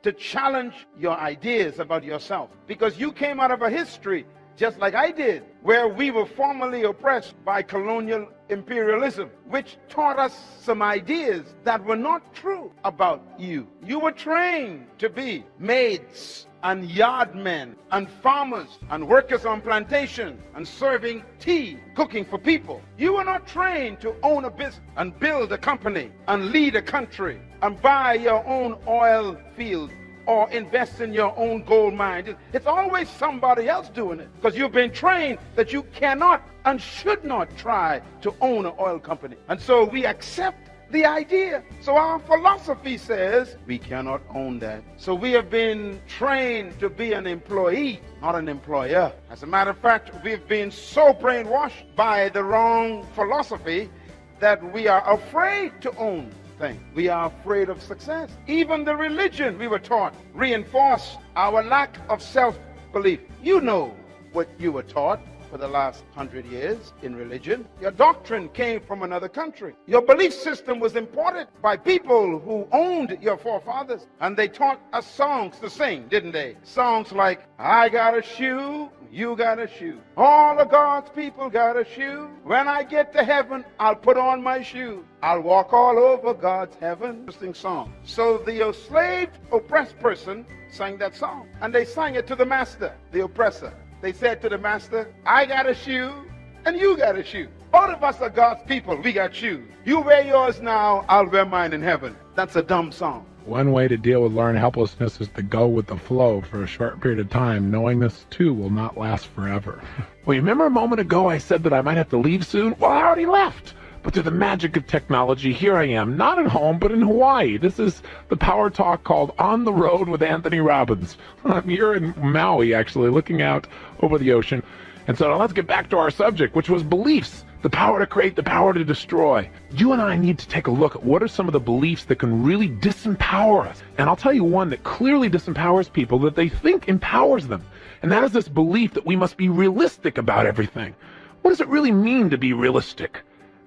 to challenge your ideas about yourself, because you came out of a history just like I did, where we were formerly oppressed by colonial imperialism, which taught us some ideas that were not true about you. You were trained to be maids and yardmen and farmers and workers on plantation and serving tea, cooking for people. You were not trained to own a business and build a company and lead a country and buy your own oil field or invest in your own gold mine. It's always somebody else doing it, because you've been trained that you cannot and should not try to own an oil company. And so we accept the idea. So our philosophy says we cannot own that. So we have been trained to be an employee, not an employer. As a matter of fact, we've been so brainwashed by the wrong philosophy that we are afraid to own things. We are afraid of success. Even the religion we were taught reinforced our lack of self-belief. You know what you were taught for the last 100 years in religion. Your doctrine came from another country. Your belief system was imported by people who owned your forefathers, and they taught us songs to sing, didn't they? Songs like, I got a shoe, you got a shoe. All of God's people got a shoe. When I get to heaven, I'll put on my shoe. I'll walk all over God's heaven. Interesting song. So the enslaved, oppressed person sang that song, and they sang it to the master, the oppressor. They said to the master, I got a shoe, and you got a shoe. Both of us are God's people. We got shoes. You wear yours now, I'll wear mine in heaven. That's a dumb song. One way to deal with learned helplessness is to go with the flow for a short period of time, knowing this too will not last forever. Well, you remember a moment ago I said that I might have to leave soon? Well, I already left. But through the magic of technology, here I am, not at home, but in Hawaii. This is the power talk called On the Road with Anthony Robbins. I'm here in Maui, actually, looking out over the ocean. And so now let's get back to our subject, which was beliefs. The power to create, the power to destroy. You and I need to take a look at what are some of the beliefs that can really disempower us. And I'll tell you one that clearly disempowers people that they think empowers them. And that is this belief that we must be realistic about everything. What does it really mean to be realistic?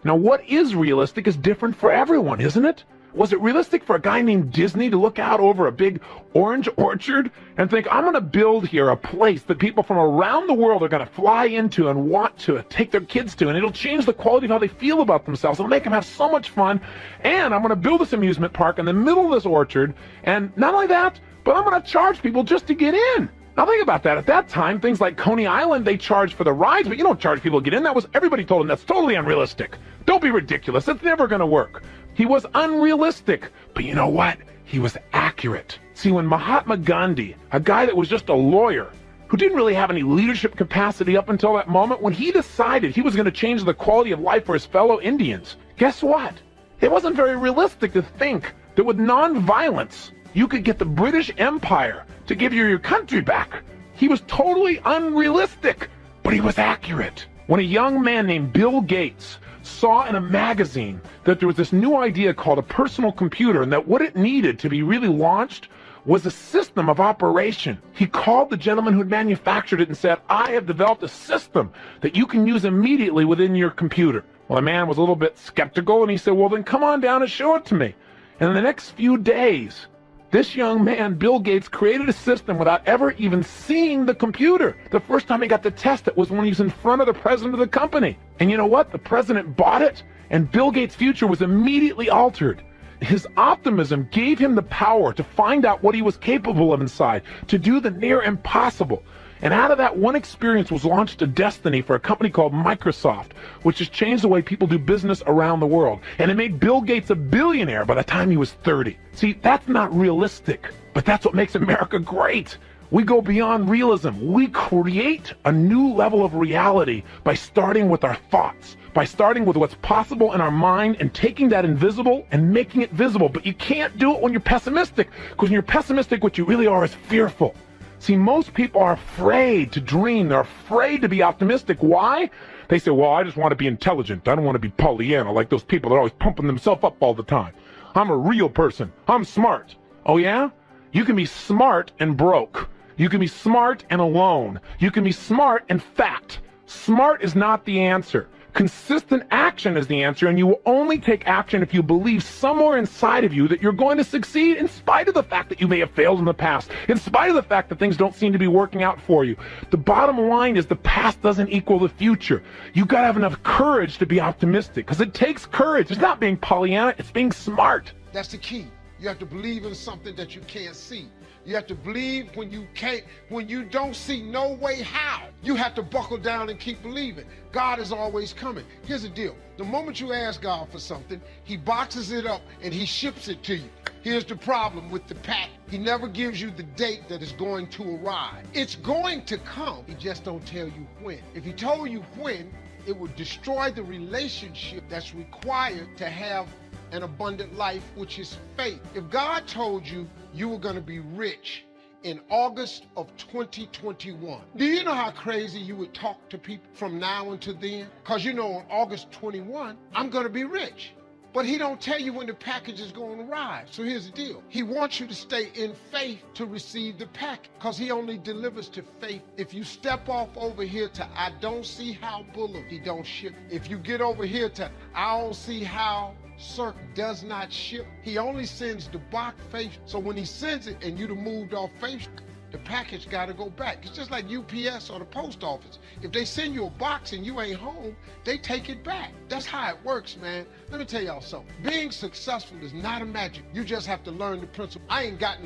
Now, what is realistic is different for everyone, isn't it? Was it realistic for a guy named Disney to look out over a big orange orchard and think, I'm going to build here a place that people from around the world are going to fly into and want to take their kids to, and it'll change the quality of how they feel about themselves. It'll make them have so much fun, and I'm going to build this amusement park in the middle of this orchard, and not only that, but I'm going to charge people just to get in. Now think about that. At that time, things like Coney Island, they charged for the rides, but you don't charge people to get in. Everybody told him that's totally unrealistic. Don't be ridiculous. It's never going to work. He was unrealistic, but you know what? He was accurate. See, when Mahatma Gandhi, a guy that was just a lawyer, who didn't really have any leadership capacity up until that moment, when he decided he was going to change the quality of life for his fellow Indians, guess what? It wasn't very realistic to think that with nonviolence, you could get the British Empire to give you your country back. He was totally unrealistic, but he was accurate. When a young man named Bill Gates saw in a magazine that there was this new idea called a personal computer, and that what it needed to be really launched was a system of operation, he called the gentleman who had manufactured it and said, I have developed a system that you can use immediately within your computer. Well, the man was a little bit skeptical, and he said, well, then come on down and show it to me. And in the next few days, this young man, Bill Gates, created a system without ever even seeing the computer. The first time he got to test it was when he was in front of the president of the company. And you know what? The president bought it, and Bill Gates' future was immediately altered. His optimism gave him the power to find out what he was capable of inside, to do the near impossible. And out of that one experience was launched a destiny for a company called Microsoft, which has changed the way people do business around the world. And it made Bill Gates a billionaire by the time he was 30. See, that's not realistic, but that's what makes America great. We go beyond realism. We create a new level of reality by starting with our thoughts, by starting with what's possible in our mind and taking that invisible and making it visible. But you can't do it when you're pessimistic, because when you're pessimistic, what you really are is fearful. See, most people are afraid to dream. They're afraid to be optimistic. Why? They say, well, I just want to be intelligent. I don't want to be Pollyanna, like those people that are always pumping themselves up all the time. I'm a real person. I'm smart. Oh, yeah? You can be smart and broke. You can be smart and alone. You can be smart and fat. Smart is not the answer. Consistent action is the answer, and you will only take action if you believe somewhere inside of you that you're going to succeed in spite of the fact that you may have failed in the past, in spite of the fact that things don't seem to be working out for you. The bottom line is the past doesn't equal the future. You got to have enough courage to be optimistic, because it takes courage. It's not being Pollyanna, it's being smart. That's the key. You have to believe in something that you can't see. You have to believe when you don't see no way how. You have to buckle down and keep believing. God is always coming. Here's the deal. The moment you ask God for something, he boxes it up and he ships it to you. Here's the problem with the pack. He never gives you the date that it's going to arrive. It's going to come. He just don't tell you when. If he told you when, it would destroy the relationship that's required to have an abundant life, which is faith. If God told you you were going to be rich in August of 2021, do you know how crazy you would talk to people from now until then? Because you know on August 21, I'm going to be rich. But he don't tell you when the package is going to arrive. So here's the deal. He wants you to stay in faith to receive the package, because he only delivers to faith. If you step off over here to I don't see how Boulevard, he don't ship. If you get over here to I don't see how Cirque does not ship, he only sends the box faith. So when he sends it and you'd have moved off faith, the package got to go back. It's just like UPS or the post office. If they send you a box and you ain't home, they take it back. That's how it works, man. Let me tell y'all something. Being successful is not a magic. You just have to learn the principle. I got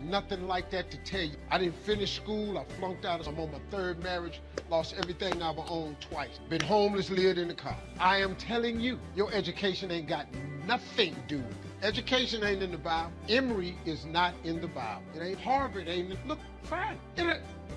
nothing like that to tell you. I didn't finish school. I flunked out. I'm on my third marriage. Lost everything I've owned twice. Been homeless, lived in the car. I am telling you, your education ain't got nothing to do with it. Education ain't in the Bible. Emory is not in the Bible. It ain't Harvard. Look, fine.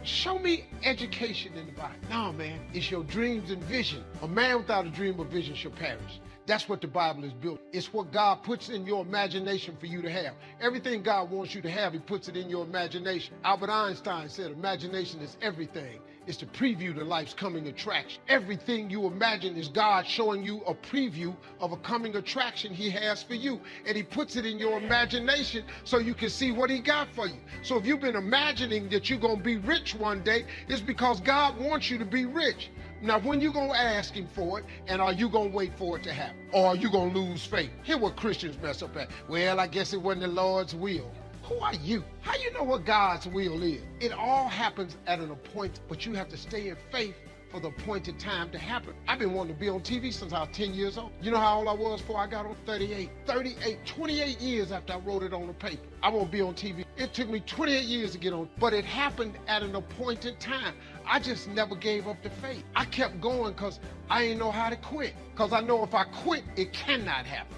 Show me education in the Bible. No, man. It's your dreams and vision. A man without a dream or vision shall perish. That's what the Bible is built. It's what God puts in your imagination for you to have. Everything God wants you to have, he puts it in your imagination. Albert Einstein said imagination is everything. It's the preview to life's coming attraction. Everything you imagine is God showing you a preview of a coming attraction he has for you. And he puts it in your imagination so you can see what he got for you. So if you've been imagining that you're going to be rich one day, it's because God wants you to be rich. Now, when you going to ask him for it, and are you going to wait for it to happen? Or are you going to lose faith? Here's what Christians mess up at. Well, I guess it wasn't the Lord's will. Who are you? How you know what God's will is? It all happens at an appointment, but you have to stay in faith for the appointed time to happen. I've been wanting to be on TV since I was 10 years old. You know how old I was before I got on? 38. 28 years after I wrote it on the paper. I won't be on TV. It took me 28 years to get on, but it happened at an appointed time. I just never gave up the faith. I kept going because I didn't know how to quit. Because I know if I quit, it cannot happen.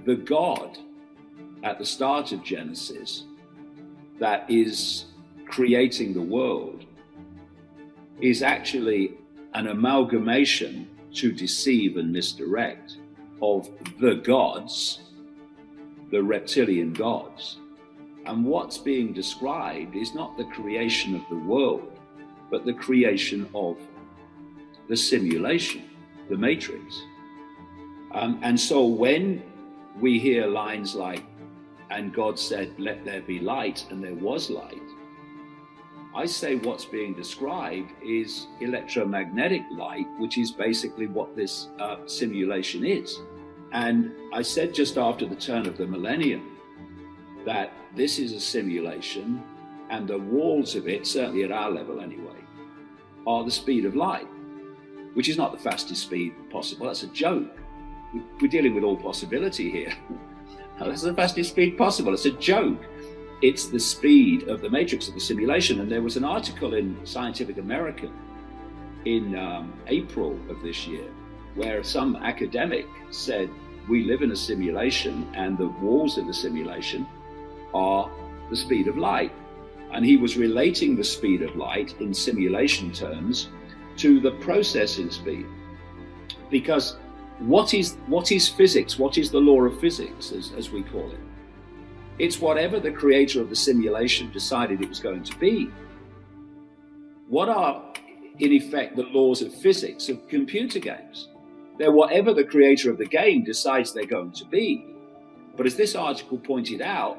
the God at the start of Genesis that is creating the world is actually an amalgamation to deceive and misdirect of the gods, the reptilian gods. And what's being described is not the creation of the world, but the creation of the simulation, the matrix. And so when we hear lines like, and God said, let there be light, and there was light, I say what's being described is electromagnetic light, which is basically what this simulation is. And I said just after the turn of the millennium that this is a simulation, and the walls of it, certainly at our level anyway, are the speed of light, which is not the fastest speed possible. That's a joke. We're dealing with all possibility here. That's the fastest speed possible. It's a joke. It's the speed of the matrix of the simulation. And there was an article in Scientific American in April of this year where some academic said, we live in a simulation and the walls of the simulation are the speed of light. And he was relating the speed of light in simulation terms to the processing speed. Because what is physics? What is the law of physics, as we call it? It's whatever the creator of the simulation decided it was going to be. What are, in effect, the laws of physics of computer games? They're whatever the creator of the game decides they're going to be. But as this article pointed out,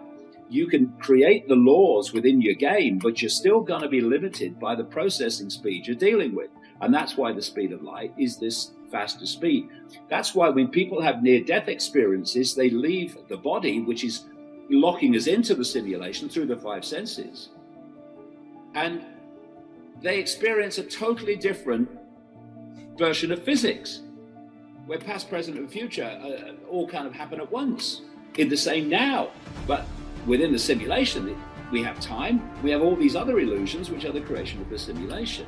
you can create the laws within your game, but you're still going to be limited by the processing speed you're dealing with. And that's why the speed of light is this faster speed. That's why when people have near-death experiences, they leave the body, which is locking us into the simulation through the five senses, and they experience a totally different version of physics, where past, present, and future all kind of happen at once in the same now. But within the simulation, we have time, we have all these other illusions, which are the creation of the simulation.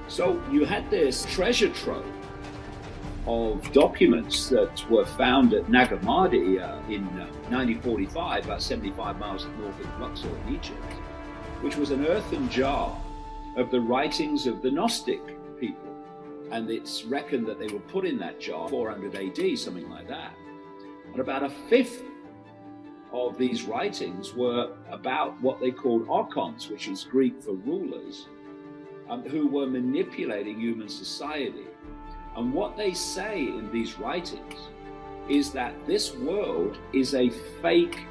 So you had this treasure trove of documents that were found at Nagamadi in 1945, about 75 miles north of Luxor in Egypt, which was an earthen jar of the writings of the Gnostic people. And it's reckoned that they were put in that jar 400 AD, something like that. And about a fifth of these writings were about what they called archons, which is Greek for rulers, who were manipulating human society. And what they say in these writings is that this world is a fake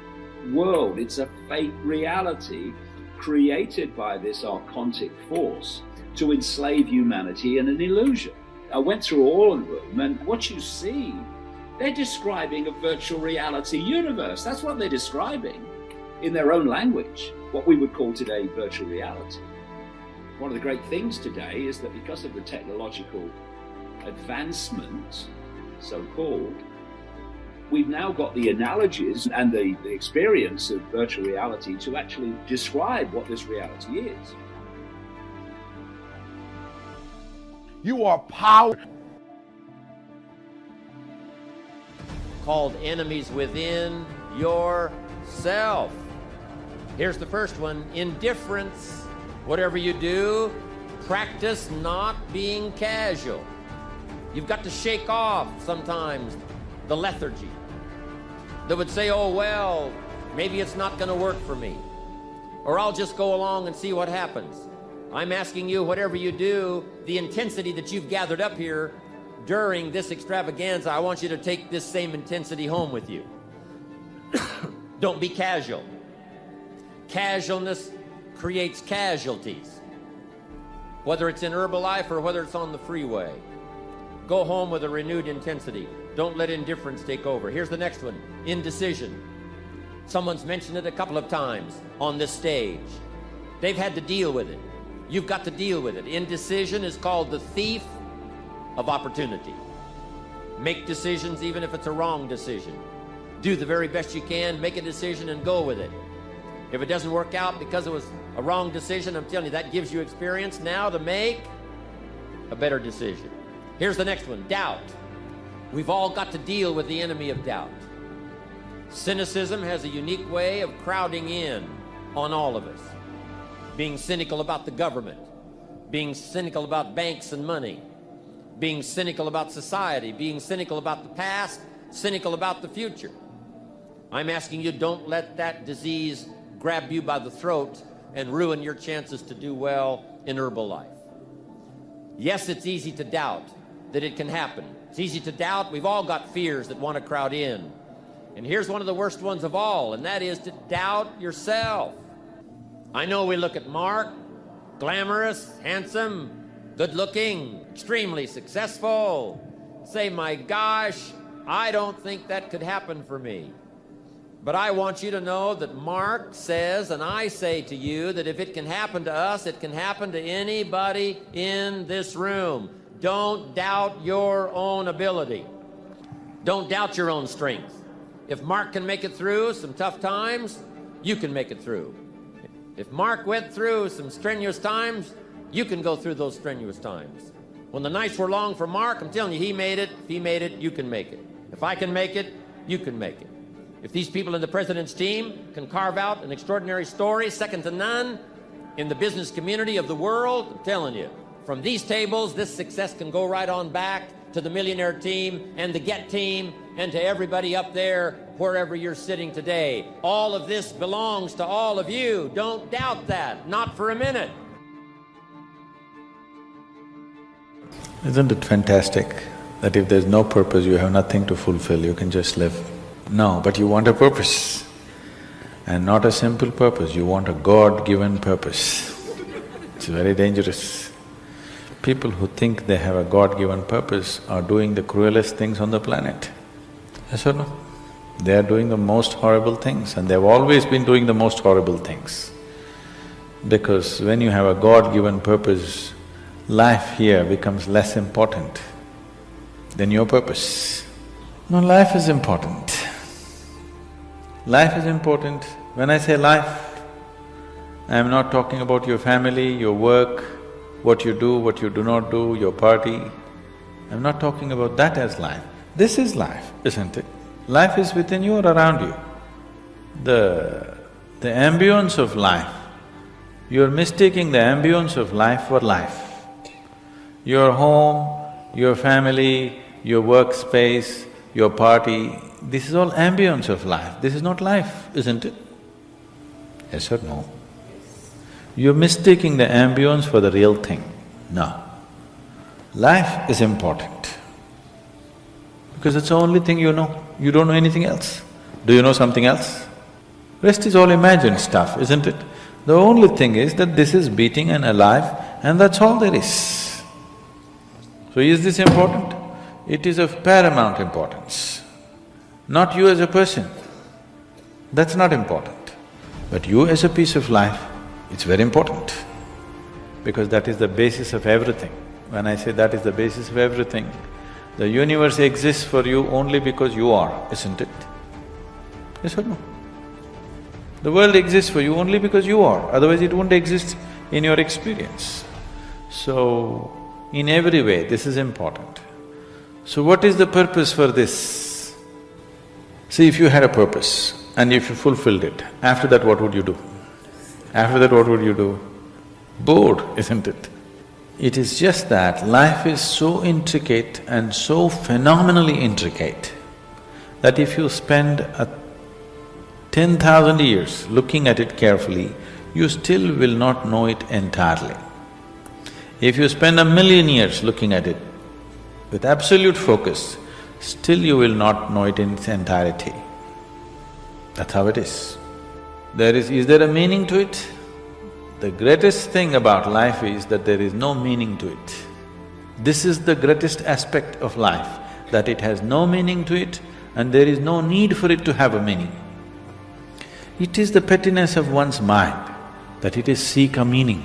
world. It's a fake reality created by this archontic force to enslave humanity in an illusion. I went through all of them, and what you see, they're describing a virtual reality universe. That's what they're describing in their own language, what we would call today virtual reality. One of the great things today is that because of the technological advancement, so-called, we've now got the analogies and the experience of virtual reality to actually describe what this reality is. You are power. Called enemies within yourself. Here's the first one: indifference. Whatever you do, practice not being casual. You've got to shake off sometimes the lethargy that would say, oh, well, maybe it's not going to work for me, or I'll just go along and see what happens. I'm asking you, whatever you do, the intensity that you've gathered up here during this extravaganza, I want you to take this same intensity home with you. Don't be casual. Casualness creates casualties, whether it's in Herbalife or whether it's on the freeway. Go home with a renewed intensity. Don't let indifference take over. Here's the next one: indecision. Someone's mentioned it a couple of times on this stage. They've had to deal with it. You've got to deal with it. Indecision is called the thief of opportunity. Make decisions even if it's a wrong decision. Do the very best you can, make a decision and go with it. If it doesn't work out because it was a wrong decision, I'm telling you, that gives you experience now to make a better decision. Here's the next one: doubt. We've all got to deal with the enemy of doubt. Cynicism has a unique way of crowding in on all of us. Being cynical about the government, being cynical about banks and money, being cynical about society, being cynical about the past, cynical about the future. I'm asking you, don't let that disease grab you by the throat and ruin your chances to do well in Herbalife. Yes, it's easy to doubt that it can happen. It's easy to doubt. We've all got fears that want to crowd in. And here's one of the worst ones of all, and that is to doubt yourself. I know we look at Mark, glamorous, handsome, good-looking, extremely successful, say, my gosh, I don't think that could happen for me. But I want you to know that Mark says, and I say to you, that if it can happen to us, it can happen to anybody in this room. Don't doubt your own ability. Don't doubt your own strength. If Mark can make it through some tough times, you can make it through. If Mark went through some strenuous times, you can go through those strenuous times. When the nights were long for Mark, I'm telling you, he made it. If he made it, you can make it. If I can make it, you can make it. If these people in the president's team can carve out an extraordinary story, second to none, in the business community of the world, I'm telling you, from these tables, this success can go right on back to the millionaire team and the Get team and to everybody up there, wherever you're sitting today. All of this belongs to all of you. Don't doubt that, not for a minute. Isn't it fantastic that if there's no purpose, you have nothing to fulfill, you can just live? No, but you want a purpose. And not a simple purpose, you want a God-given purpose. It's very dangerous. People who think they have a God-given purpose are doing the cruelest things on the planet. Yes or no? They are doing the most horrible things, and they've always been doing the most horrible things. Because when you have a God-given purpose, life here becomes less important than your purpose. No, life is important. Life is important. When I say life, I am not talking about your family, your work, what you do not do, your party. I'm not talking about that as life. This is life, isn't it? Life is within you or around you. The ambience of life, you're mistaking the ambience of life for life. Your home, your family, your workspace, your party, this is all ambience of life. This is not life, isn't it? Yes or no? You're mistaking the ambience for the real thing. No. Life is important because it's the only thing you know. You don't know anything else. Do you know something else? Rest is all imagined stuff, isn't it? The only thing is that this is beating and alive, and that's all there is. So is this important? It is of paramount importance. Not you as a person, that's not important. But you as a piece of life, it's very important. Because that is the basis of everything. When I say that is the basis of everything, the universe exists for you only because you are, isn't it? Yes or no? The world exists for you only because you are, otherwise it wouldn't exist in your experience. So, in every way, this is important. So what is the purpose for this? See, if you had a purpose and if you fulfilled it, after that what would you do? After that what would you do? Bored, isn't it? It is just that life is so intricate and so phenomenally intricate that if you spend 10,000 years looking at it carefully, you still will not know it entirely. If you spend 1,000,000 years looking at it with absolute focus, still you will not know it in its entirety. That's how it is. Is there a meaning to it? The greatest thing about life is that there is no meaning to it. This is the greatest aspect of life, that it has no meaning to it and there is no need for it to have a meaning. It is the pettiness of one's mind that it is seek a meaning,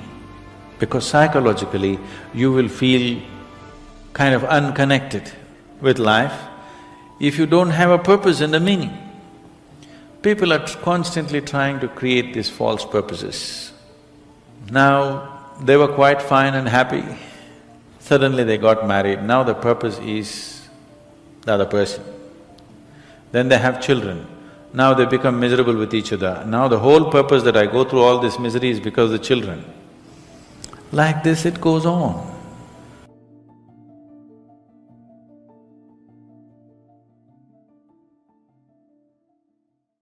because psychologically you will feel kind of unconnected with life if you don't have a purpose and a meaning. People are constantly trying to create these false purposes. Now, they were quite fine and happy, suddenly they got married, now the purpose is the other person. Then they have children, Now they become miserable with each other. Now the whole purpose that I go through all this misery is because of the children. Like this it goes on.